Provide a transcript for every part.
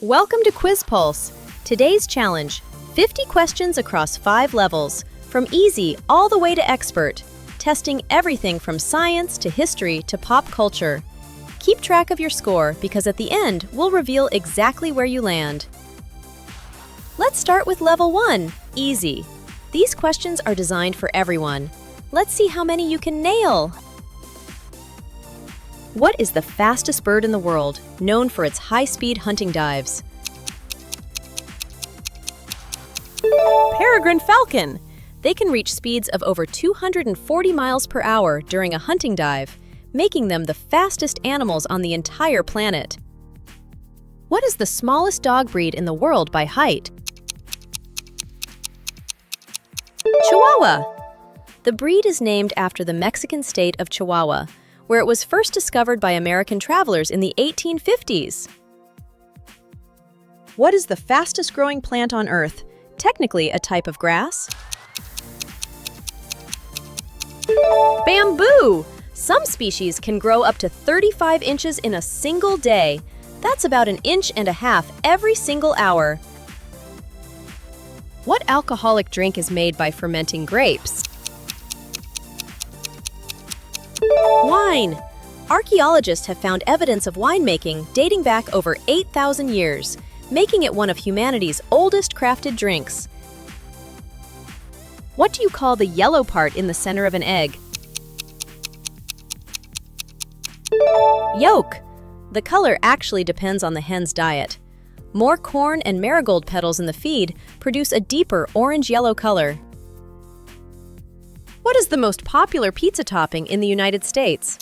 Welcome to QuizPulse. Today's challenge, 50 questions across 5 levels, from easy all the way to expert, testing everything from science to history to pop culture. Keep track of your score because at the end, we'll reveal exactly where you land. Let's start with level 1, easy. These questions are designed for everyone. Let's see how many you can nail. What is the fastest bird in the world, known for its high-speed hunting dives? Peregrine falcon. They can reach speeds of over 240 miles per hour during a hunting dive, making them the fastest animals on the entire planet. What is the smallest dog breed in the world by height? Chihuahua. The breed is named after the Mexican state of Chihuahua, where it was first discovered by American travelers in the 1850s. What is the fastest growing plant on Earth? Technically a type of grass? Bamboo! Some species can grow up to 35 inches in a single day. That's about 1.5 inches every single hour. What alcoholic drink is made by fermenting grapes? Wine. Archaeologists have found evidence of winemaking dating back over 8,000 years, making it one of humanity's oldest crafted drinks. What do you call the yellow part in the center of an egg? Yolk. The color actually depends on the hen's diet. More corn and marigold petals in the feed produce a deeper orange-yellow color. What is the most popular pizza topping in the United States?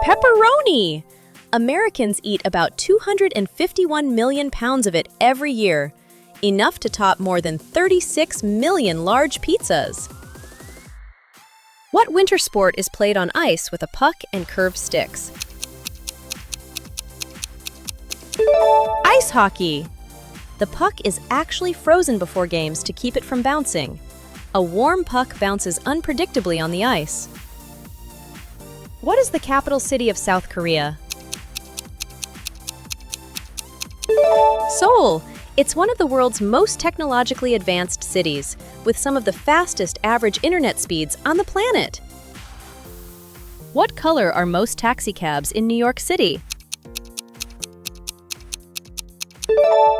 Pepperoni! Americans eat about 251 million pounds of it every year, enough to top more than 36 million large pizzas. What winter sport is played on ice with a puck and curved sticks? Ice hockey! The puck is actually frozen before games to keep it from bouncing. A warm puck bounces unpredictably on the ice. What is the capital city of South Korea? Seoul. It's one of the world's most technologically advanced cities, with some of the fastest average internet speeds on the planet. What color are most taxicabs in New York City?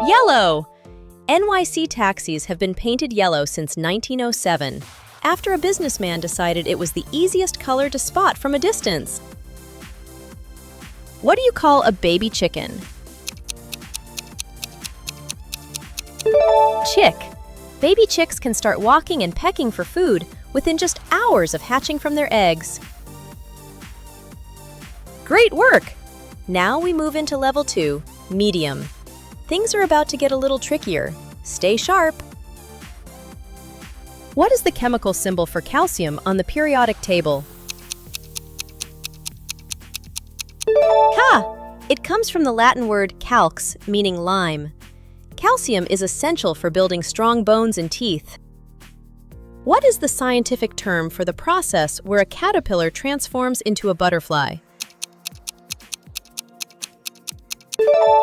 Yellow! NYC taxis have been painted yellow since 1907, after a businessman decided it was the easiest color to spot from a distance. What do you call a baby chicken? Chick. Baby chicks can start walking and pecking for food within just hours of hatching from their eggs. Great work! Now we move into level 2, medium. Things are about to get a little trickier. Stay sharp! What is the chemical symbol for calcium on the periodic table? Ha! It comes from the Latin word calx, meaning lime. Calcium is essential for building strong bones and teeth. What is the scientific term for the process where a caterpillar transforms into a butterfly?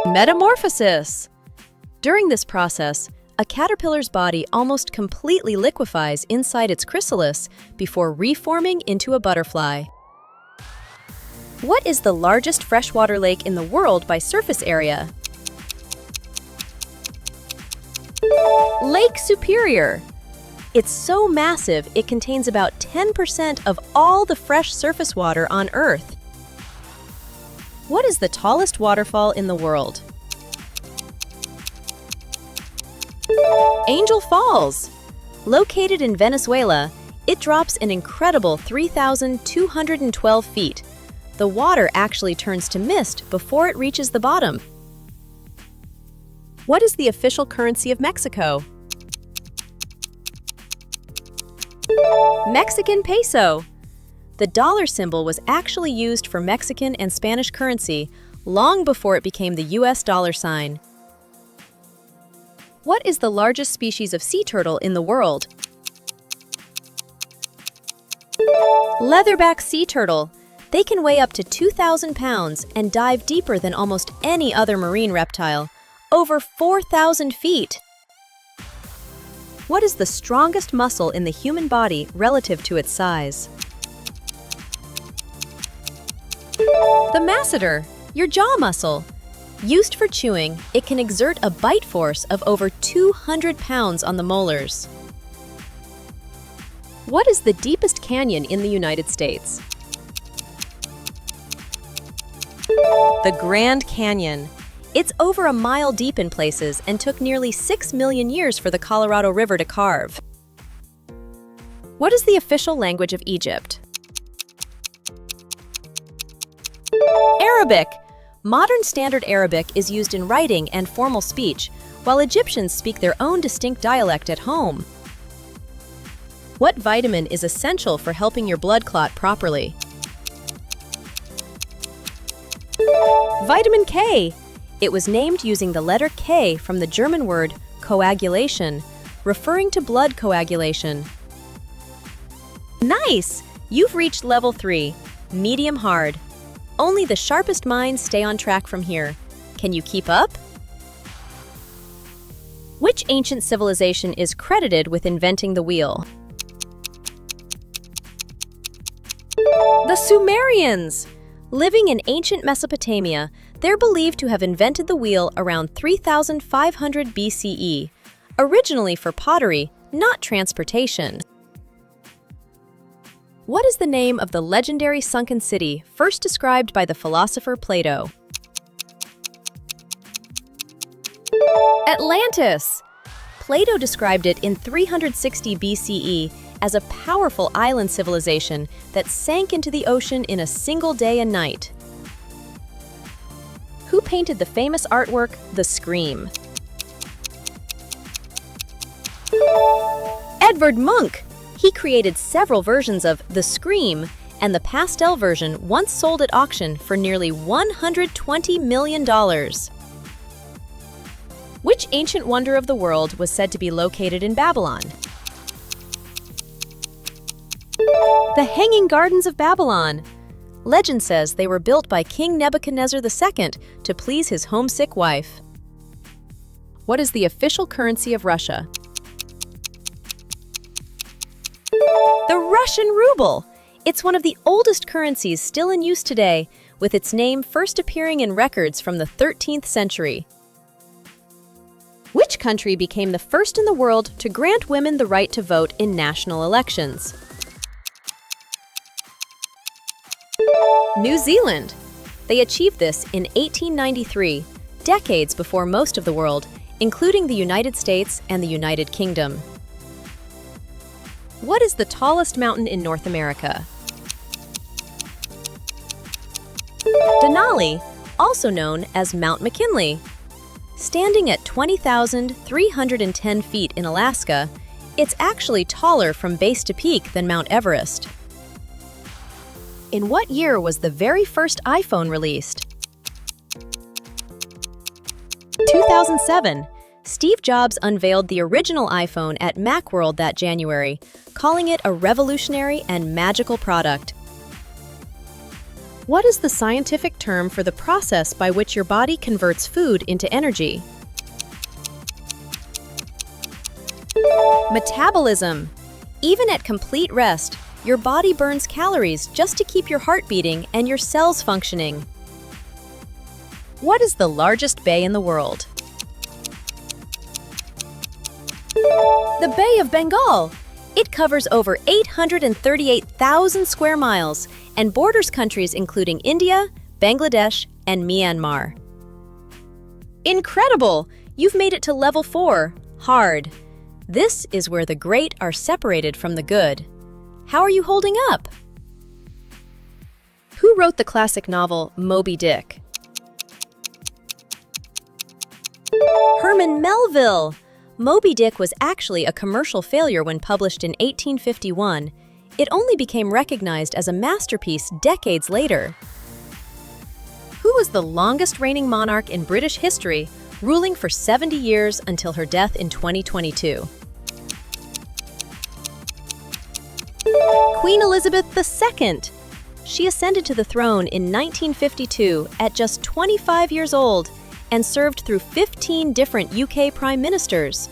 Metamorphosis! During this process, a caterpillar's body almost completely liquefies inside its chrysalis before reforming into a butterfly. What is the largest freshwater lake in the world by surface area? Lake Superior. It's so massive it contains about 10% of all the fresh surface water on Earth. What is the tallest waterfall in the world? Angel Falls. Located in Venezuela, it drops an incredible 3,212 feet. The water actually turns to mist before it reaches the bottom. What is the official currency of Mexico? Mexican peso. The dollar symbol was actually used for Mexican and Spanish currency long before it became the US dollar sign. What is the largest species of sea turtle in the world? Leatherback sea turtle. They can weigh up to 2,000 pounds and dive deeper than almost any other marine reptile, over 4,000 feet. What is the strongest muscle in the human body relative to its size? The masseter, your jaw muscle. Used for chewing, it can exert a bite force of over 200 pounds on the molars. What is the deepest canyon in the United States? The Grand Canyon. It's over a mile deep in places and took nearly 6 million years for the Colorado River to carve. What is the official language of Egypt? Arabic. Modern Standard Arabic is used in writing and formal speech, while Egyptians speak their own distinct dialect at home. What vitamin is essential for helping your blood clot properly? Vitamin K. It was named using the letter K from the German word coagulation, referring to blood coagulation. Nice! You've reached level 3, medium hard. Only the sharpest minds stay on track from here. Can you keep up? Which ancient civilization is credited with inventing the wheel? The Sumerians! Living in ancient Mesopotamia, they're believed to have invented the wheel around 3,500 BCE, originally for pottery, not transportation. What is the name of the legendary sunken city first described by the philosopher Plato? Atlantis! Plato described it in 360 BCE as a powerful island civilization that sank into the ocean in a single day and night. Who painted the famous artwork, The Scream? Edvard Munch! He created several versions of The Scream, and the pastel version once sold at auction for nearly $120 million. Which ancient wonder of the world was said to be located in Babylon? The Hanging Gardens of Babylon. Legend says they were built by King Nebuchadnezzar II to please his homesick wife. What is the official currency of Russia? The Russian ruble. It's one of the oldest currencies still in use today, with its name first appearing in records from the 13th century. Which country became the first in the world to grant women the right to vote in national elections? New Zealand. They achieved this in 1893, decades before most of the world, including the United States and the United Kingdom. What is the tallest mountain in North America? Denali, also known as Mount McKinley. Standing at 20,310 feet in Alaska, it's actually taller from base to peak than Mount Everest. In what year was the very first iPhone released? 2007. Steve Jobs unveiled the original iPhone at Macworld that January, calling it a revolutionary and magical product. What is the scientific term for the process by which your body converts food into energy? Metabolism. Even at complete rest, your body burns calories just to keep your heart beating and your cells functioning. What is the largest bay in the world? The Bay of Bengal. It covers over 838,000 square miles and borders countries including India, Bangladesh, and Myanmar. Incredible! You've made it to level 4, hard. This is where the great are separated from the good. How are you holding up? Who wrote the classic novel Moby Dick? Herman Melville! Moby Dick was actually a commercial failure when published in 1851. It only became recognized as a masterpiece decades later. Who was the longest reigning monarch in British history, ruling for 70 years until her death in 2022? Queen Elizabeth II. She ascended to the throne in 1952 at just 25 years old and served through 15 different UK prime ministers.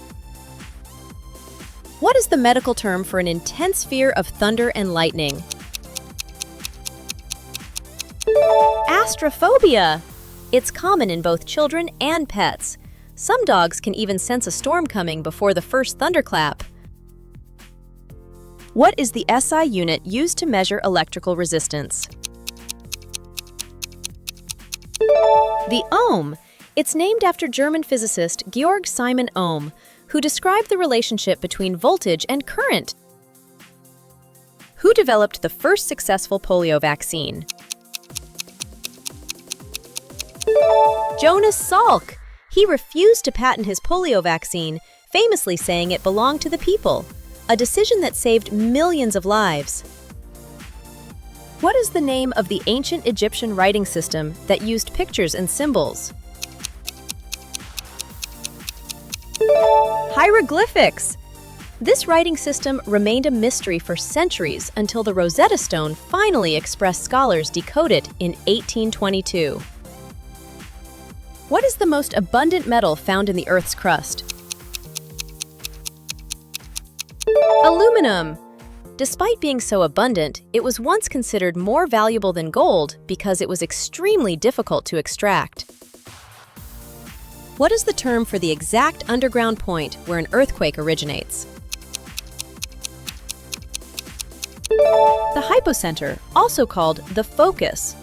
What is the medical term for an intense fear of thunder and lightning? Astrophobia. It's common in both children and pets. Some dogs can even sense a storm coming before the first thunderclap. What is the SI unit used to measure electrical resistance? The ohm. It's named after German physicist Georg Simon Ohm, who described the relationship between voltage and current. Who developed the first successful polio vaccine? Jonas Salk. He refused to patent his polio vaccine, famously saying it belonged to the people, a decision that saved millions of lives. What is the name of the ancient Egyptian writing system that used pictures and symbols? Hieroglyphics. This writing system remained a mystery for centuries until the Rosetta Stone finally expressed scholars decode it in 1822. What is the most abundant metal found in the Earth's crust? Aluminum. Despite being so abundant, it was once considered more valuable than gold because it was extremely difficult to extract. What is the term for the exact underground point where an earthquake originates? The hypocenter, also called the focus.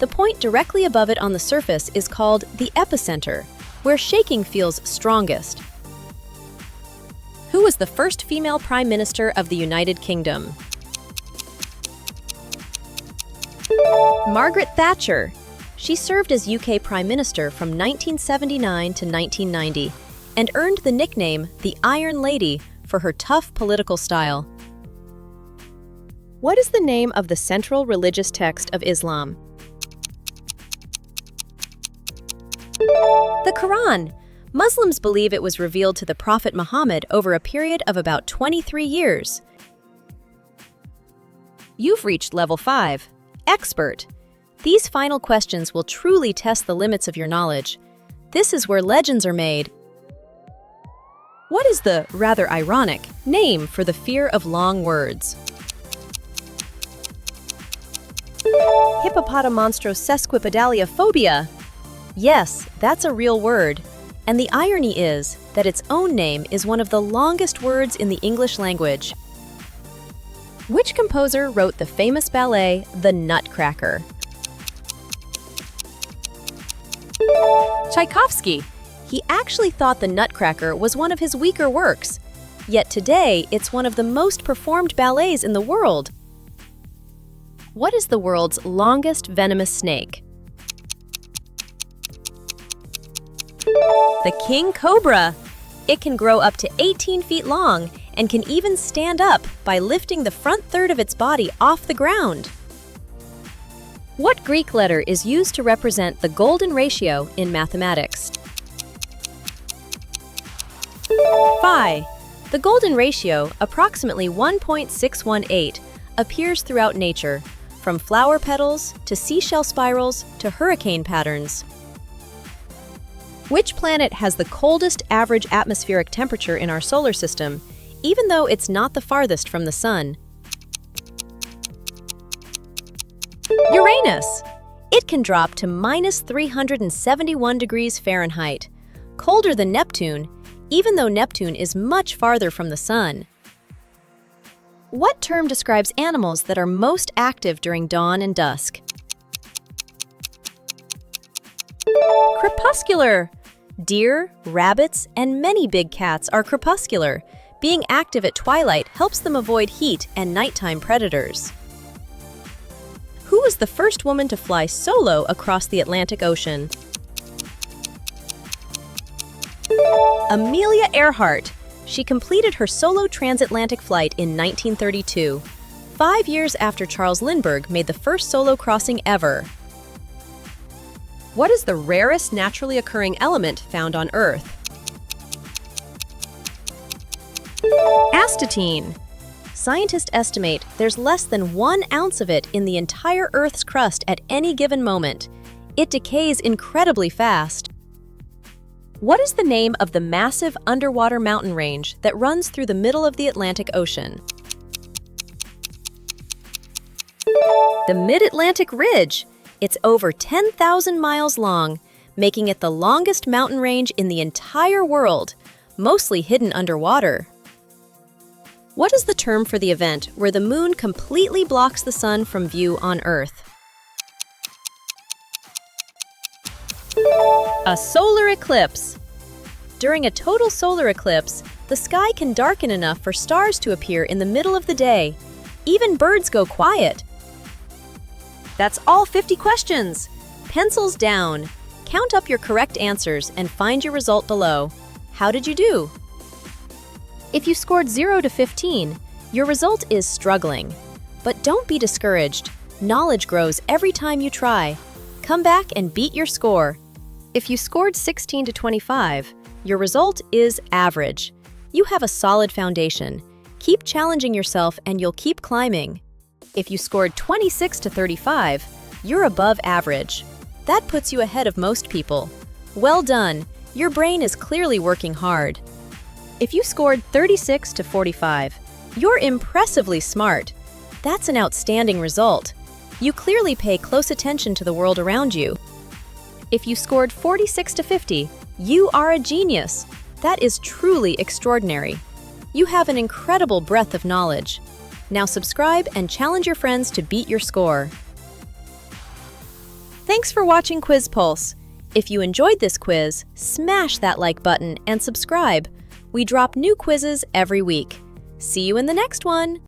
The point directly above it on the surface is called the epicenter, where shaking feels strongest. Who was the first female Prime Minister of the United Kingdom? Margaret Thatcher. She served as UK Prime Minister from 1979 to 1990 and earned the nickname the Iron Lady for her tough political style. What is the name of the central religious text of Islam? The Quran. Muslims believe it was revealed to the Prophet Muhammad over a period of about 23 years. You've reached level 5, Expert. These final questions will truly test the limits of your knowledge. This is where legends are made. What is the, rather ironic, name for the fear of long words? Hippopotamonstrosesquipedaliaphobia phobia. Yes, that's a real word. And the irony is that its own name is one of the longest words in the English language. Which composer wrote the famous ballet, The Nutcracker? Tchaikovsky. He actually thought The Nutcracker was one of his weaker works. Yet today, it's one of the most performed ballets in the world. What is the world's longest venomous snake? The king cobra. It can grow up to 18 feet long and can even stand up by lifting the front third of its body off the ground. What Greek letter is used to represent the golden ratio in mathematics? Phi. The golden ratio, approximately 1.618, appears throughout nature, from flower petals to seashell spirals to hurricane patterns. Which planet has the coldest average atmospheric temperature in our solar system, even though it's not the farthest from the sun? Uranus. It can drop to minus 371 degrees Fahrenheit, colder than Neptune, even though Neptune is much farther from the sun. What term describes animals that are most active during dawn and dusk? Crepuscular. Deer, rabbits, and many big cats are crepuscular. Being active at twilight helps them avoid heat and nighttime predators. Who was the first woman to fly solo across the Atlantic Ocean? Amelia Earhart. She completed her solo transatlantic flight in 1932, 5 years after Charles Lindbergh made the first solo crossing ever. What is the rarest naturally occurring element found on Earth? Astatine. Scientists estimate there's less than 1 ounce of it in the entire Earth's crust at any given moment. It decays incredibly fast. What is the name of the massive underwater mountain range that runs through the middle of the Atlantic Ocean? The Mid-Atlantic Ridge. It's over 10,000 miles long, making it the longest mountain range in the entire world, mostly hidden underwater. What is the term for the event where the moon completely blocks the sun from view on Earth? A solar eclipse. During a total solar eclipse, the sky can darken enough for stars to appear in the middle of the day. Even birds go quiet. That's all 50 questions. Pencils down. Count up your correct answers and find your result below. How did you do? If you scored 0 to 15, your result is struggling. But don't be discouraged. Knowledge grows every time you try. Come back and beat your score. If you scored 16 to 25, your result is average. You have a solid foundation. Keep challenging yourself and you'll keep climbing. If you scored 26 to 35, you're above average. That puts you ahead of most people. Well done. Your brain is clearly working hard. If you scored 36 to 45, you're impressively smart. That's an outstanding result. You clearly pay close attention to the world around you. If you scored 46 to 50, you are a genius. That is truly extraordinary. You have an incredible breadth of knowledge. Now subscribe and challenge your friends to beat your score. Thanks for watching QuizPulse. If you enjoyed this quiz, smash that like button and subscribe. We drop new quizzes every week. See you in the next one!